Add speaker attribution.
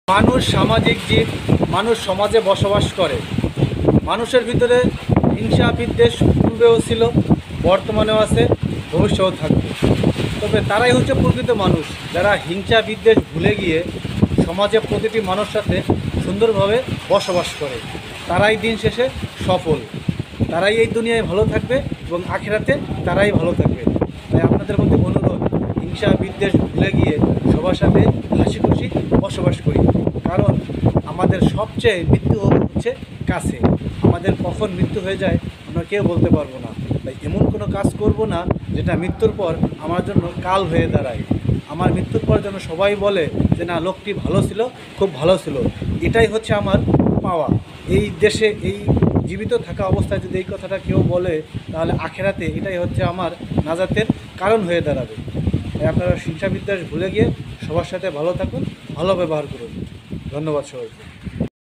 Speaker 1: মানুষ সামাজিক জীব। মানুষ সমাজে বসবাস করে। মানুষের ভিতরে হিংসা বিদ্বেষ পূর্বেও ছিল, বর্তমানেও আছে, ভবিষ্যতেও থাকবে। তবে তারাই হচ্ছে প্রকৃত মানুষ, যারা হিংসা বিদ্বেষ ভুলে গিয়ে সমাজে প্রতিটি মানুষের সাথে সুন্দরভাবে বসবাস করে। তারাই দিন শেষে সফল। তারাই এই দুনিয়ায় ভালো থাকবে এবং আখিরাতে তারাই ভালো থাকবে। তাই আপনাদের মধ্যে অনুরোধ, হিংসা বিদ্বেষ ভুলে গিয়ে সবার সাথে হাসি খুশি বসবাস করি। কারণ আমাদের সবচেয়ে মৃত্যু হচ্ছে কাছে। আমাদের কখন মৃত্যু হয়ে যায় আমরা কেউ বলতে পারবো না। তাই এমন কোনো কাজ করব না যেটা মৃত্যুর পর আমার জন্য কাল হয়ে দাঁড়ায়। আমার মৃত্যুর পর যেন সবাই বলে যে না, লোকটি ভালো ছিল, খুব ভালো ছিল। এটাই হচ্ছে আমার পাওয়া। এই দেশে এই জীবিত থাকা অবস্থায় যদি এই কথাটা কেউ বলে, তাহলে আখেরাতে এটাই হচ্ছে আমার নাজাতের কারণ হয়ে দাঁড়াবে। তাই আপনারা হিংসা বিদ্বেষ ভুলে গিয়ে সবার সাথে ভালো থাকুন, ভালো ব্যবহার করুন। ধন্যবাদ সবাইকে।